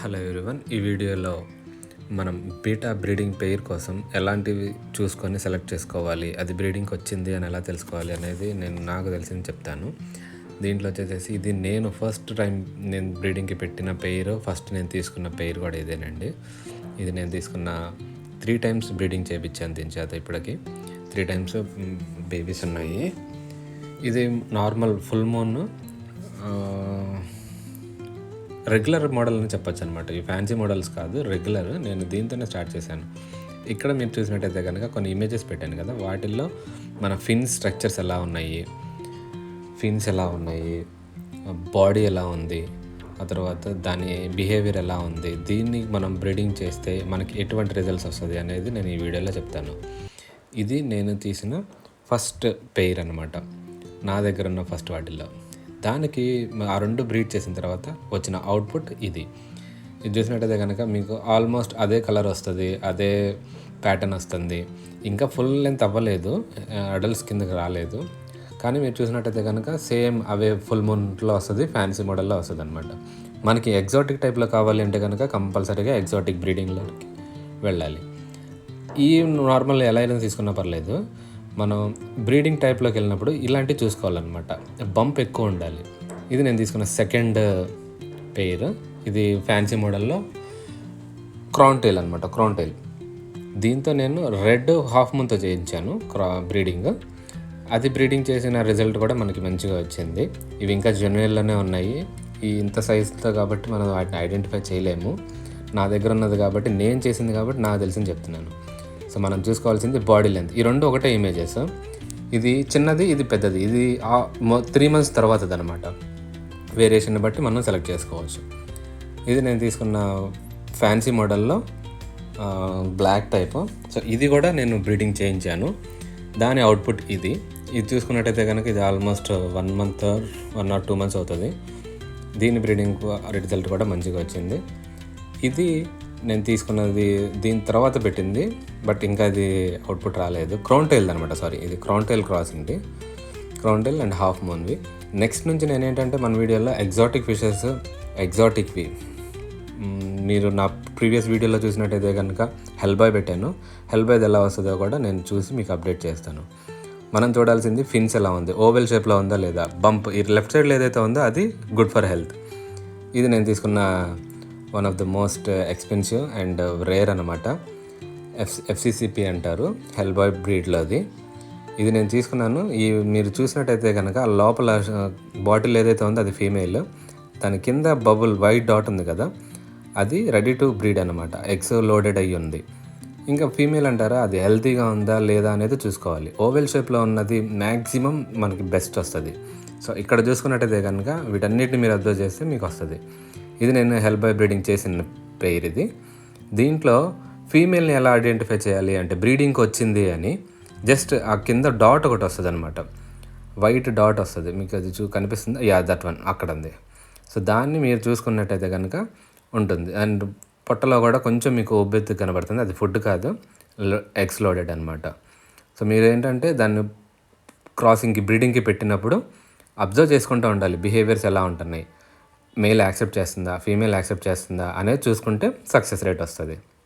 Hello everyone, ఈ వీడియోలో మనం బీటా బ్రీడింగ్ పెయిర్ కోసం ఎలాంటివి చూసుకొని సెలెక్ట్ చేసుకోవాలి, అది బ్రీడింగ్కి వచ్చింది అని ఎలా తెలుసుకోవాలి అనేది నాకు తెలిసింది చెప్తాను. దీంట్లో వచ్చేసి ఇది నేను ఫస్ట్ టైం నేను బ్రీడింగ్కి పెట్టిన పెయిర్, ఫస్ట్ నేను తీసుకున్న పెయిర్ కూడా ఇదేనండి. ఇది నేను తీసుకున్న 3 times బ్రీడింగ్ చేయించాను దీని చేత. ఇప్పటికి 3 times బేబీస్ ఉన్నాయి. ఇది normal full moon regular model అని చెప్పొచ్చు అనమాట. ఈ ఫ్యాన్సీ మోడల్స్ కాదు, రెగ్యులర్. నేను దీంతోనే స్టార్ట్ చేశాను. ఇక్కడ మీరు చూసినట్టయితే కనుక కొన్ని ఇమేజెస్ పెట్టాను కదా, వాటిల్లో మన ఫిన్ స్ట్రక్చర్స్ ఎలా ఉన్నాయి, ఫిన్స్ ఎలా ఉన్నాయి, బాడీ ఎలా ఉంది, ఆ తర్వాత దాని బిహేవియర్ ఎలా ఉంది, దీన్ని మనం బ్రీడింగ్ చేస్తే మనకి ఎటువంటి రిజల్ట్స్ వస్తుంది అనేది నేను ఈ వీడియోలో చెప్తాను. ఇది నేను తీసిన ఫస్ట్ పెయిర్ అనమాట, నా దగ్గర ఉన్న ఫస్ట్ వాటిల్లో. దానికి ఆ 2 బ్రీడ్ చేసిన తర్వాత వచ్చిన అవుట్పుట్ ఇది చూసినట్టయితే కనుక మీకు ఆల్మోస్ట్ అదే కలర్ వస్తుంది, అదే ప్యాటర్న్ వస్తుంది. ఇంకా ఫుల్ లెంత్ అవ్వలేదు, అడల్ట్స్ కిందకి రాలేదు. కానీ మీరు చూసినట్టయితే కనుక సేమ్ అవే ఫుల్ మూన్లో వస్తుంది, ఫ్యాన్సీ మోడల్లో వస్తుంది అనమాట. మనకి ఎగ్జాటిక్ టైప్లో కావాలి అంటే కనుక కంపల్సరీగా ఎగ్జాటిక్ బ్రీడింగ్లోకి వెళ్ళాలి. ఈ నార్మల్ ఎలా అయినా తీసుకున్నా పర్లేదు. మనం బ్రీడింగ్ టైప్లోకి వెళ్ళినప్పుడు ఇలాంటివి చూసుకోవాలన్నమాట, బంప్ ఎక్కువ ఉండాలి. ఇది నేను తీసుకున్న సెకండ్ పెయిర్. ఇది ఫ్యాన్సీ మోడల్లో క్రౌన్ టైల్ అనమాట, క్రౌన్ టైల్. దీంతో నేను రెడ్ హాఫ్ మూన్తో చేయించాను బ్రీడింగ్. అది బ్రీడింగ్ చేసిన రిజల్ట్ కూడా మనకి మంచిగా వచ్చింది. ఇవి ఇంకా జెన్యున్లోనే ఉన్నాయి. ఇంత సైజుతో కాబట్టి మనం వాటిని ఐడెంటిఫై చేయలేము. నా దగ్గర ఉన్నది కాబట్టి, నేను చేసింది కాబట్టి నాకు తెలిసింది చెప్తున్నాను. సో మనం చూసుకోవాల్సింది బాడీ లెంత్. ఈ 2 ఒకటే ఇమేజెస్. ఇది చిన్నది, ఇది పెద్దది. ఇది 3 months తర్వాతది అనమాట. వేరియేషన్ బట్టి మనం సెలెక్ట్ చేసుకోవచ్చు. ఇది నేను తీసుకున్న ఫ్యాన్సీ మోడల్లో బ్లాక్ టైప్. సో ఇది కూడా నేను బ్రీడింగ్ చేయించాను. దాని అవుట్పుట్ ఇది చూసుకున్నట్టయితే కనుక ఇది almost 1 month or 1 or 2 months అవుతుంది. దీని బ్రీడింగ్ రిజల్ట్ కూడా మంచిగా వచ్చింది. ఇది నేను తీసుకున్నది దీని తర్వాత పెట్టింది, బట్ ఇంకా అది అవుట్పుట్ రాలేదు. క్రౌన్ టైల్ అనమాట, సారీ, ఇది క్రౌన్ టైల్ క్రాసింగ్ది, క్రౌన్ టైల్ అండ్ హాఫ్ మూన్వి. నెక్స్ట్ నుంచి నేను ఏంటంటే మన వీడియోలో ఎగ్జాటిక్ ఫిషెస్, ఎగ్జాటిక్వి మీరు నా ప్రీవియస్ వీడియోలో చూసినట్టయితే కనుక హెల్బాయ్ పెట్టాను. హెల్బాయ్ది ఎలా వస్తుందో కూడా నేను చూసి మీకు అప్డేట్ చేస్తాను. మనం చూడాల్సింది ఫిన్స్ ఎలా ఉంది, ఓవెల్ షేప్లో ఉందా లేదా, బంప్ ఈ లెఫ్ట్ సైడ్లో ఏదైతే ఉందో అది గుడ్ ఫర్ హెల్త్. ఇది నేను తీసుకున్న one of the most expensive and rare అనమాట. FCCP అంటారు, హెల్బాయ్ బ్రీడ్లోది. ఇది నేను తీసుకున్నాను. మీరు చూసినట్టయితే కనుక లోపల బాటిల్ ఏదైతే ఉందో అది ఫీమేల్, దాని కింద బబుల్ వైట్ డాట్ ఉంది కదా, అది రెడీ టు బ్రీడ్ అనమాట. ఎగ్స్ లోడెడ్ అయ్యి ఉంది. ఇంకా ఫీమేల్ అంటారా, అది హెల్తీగా ఉందా లేదా అనేది చూసుకోవాలి. ఓవెల్ షేప్లో ఉన్నది మ్యాక్సిమం మనకి బెస్ట్ వస్తుంది. సో ఇక్కడ చూసుకున్నట్టయితే కనుక వీటన్నిటిని మీరు అబ్జర్వ్ చేస్తే మీకు వస్తుంది. ఇది నేను హెల్బాయ్ బ్రీడింగ్ చేసిన పెయిర్ ఇది. దీంట్లో ఫీమేల్ని ఎలా ఐడెంటిఫై చేయాలి అంటే, బ్రీడింగ్కి వచ్చింది అని జస్ట్ ఆ కింద డాట్ ఒకటి వస్తుంది అనమాట, వైట్ డాట్ వస్తుంది. మీకు అది కనిపిస్తుంది, దట్ వన్ అక్కడ ఉంది. సో దాన్ని మీరు చూసుకున్నట్టయితే కనుక ఉంటుంది. అండ్ పొట్టలో కూడా కొంచెం మీకు ఉబ్బెత్తు కనబడుతుంది, అది ఫుడ్ కాదు, ఎగ్స్ లోడెడ్ అనమాట. సో మీరు ఏంటంటే దాన్ని క్రాసింగ్కి బ్రీడింగ్కి పెట్టినప్పుడు అబ్జర్వ్ చేసుకుంటూ ఉండాలి, బిహేవియర్స్ ఎలా ఉంటున్నాయి, మేల్ యాక్సెప్ట్ చేస్తుందా, ఫీమేల్ యాక్సెప్ట్ చేస్తుందా అనేది చూసుకుంటే సక్సెస్ రేట్ వస్తుంది.